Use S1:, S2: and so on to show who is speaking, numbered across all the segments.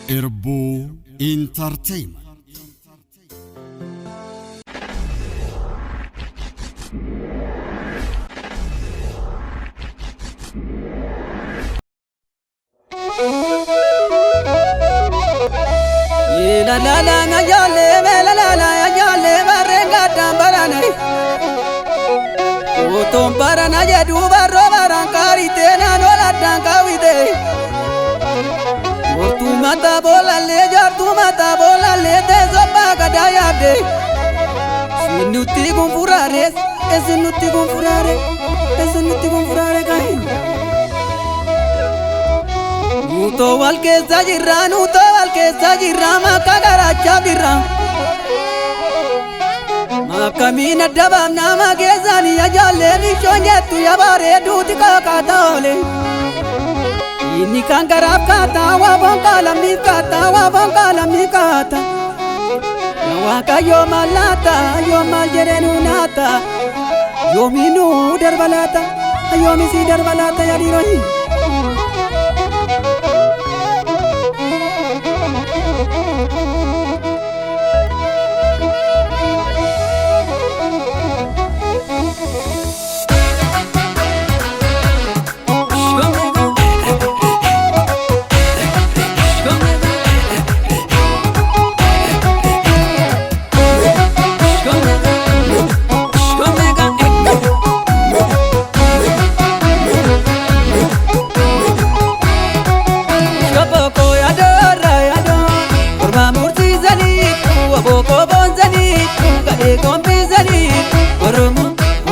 S1: Irbu Entertainment.
S2: La la la na yale la la la yale barenga tambarane o tombarana ya du barro barankari tena no la tankawide o tu mata bola le jar tu mata bola le te zoba gadaya de sinuti gonfurare esinuti gonfurare kai Nuto walke zajirra makagara chabirra makamina dabam nama gezani ajale nishonyetu yabare duti kakatole ini kangarap kata wabonkalam nikata nawaka yomalata yomal jerenunata yominu darbalata yomisi darbalata yadirohi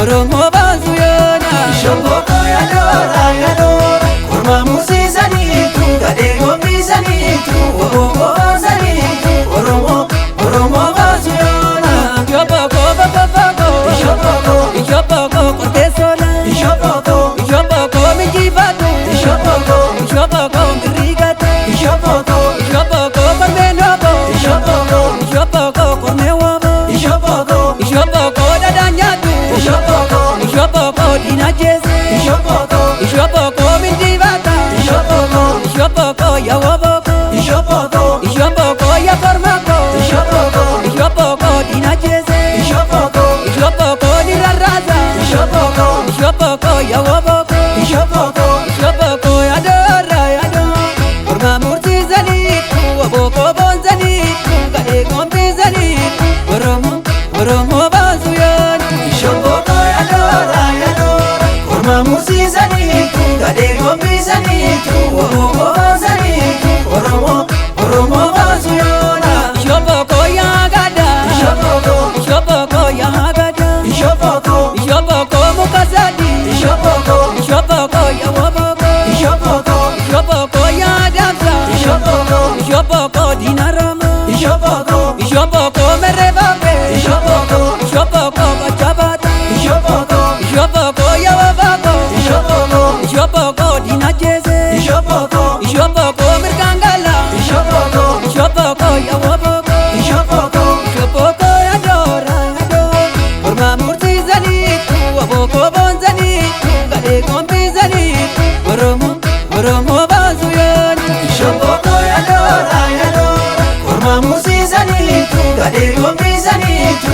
S2: Oromo bazuyona Shopoko yadora Kurma musizani tu Gadego mizani tu Obo zani tu Oromo bazuyona Shopoko Shopoko Cortesola Shopoko Mijibatu Shopoko Grigata Shopoko Cormenobo Shopoko Cornewabo Shopoko Dadanyatu Shopoko dinajese Shopoko mindivata Shopoko yawaboko Shopoko yakormako Shopoko dinajese Shopoko niraraza Shopoko yawaboko Shopoko yadora Kurma mursizani Waboko bonzani Kade gombizani Oromo bazuyana Shopoko yadora Kurma mursizani Kade gombizani Waboko bonzani Oromo bazuyana Shopoko yagada Shopoko mukazadi Shopoko yawaboko Shopoko yadamsa Shopoko dinarama Shopoko merebabe Shopoko bachabata Shopoko yawabako Shopoko dinajeze Shopoko merkangala Shopoko yawabako Shopoko yadora Kurma mursizani Waboko bonzani Gade gombizani Oromo bazuyani
S3: Shopoko yadora Kurma musizani tu Gade gombizani tu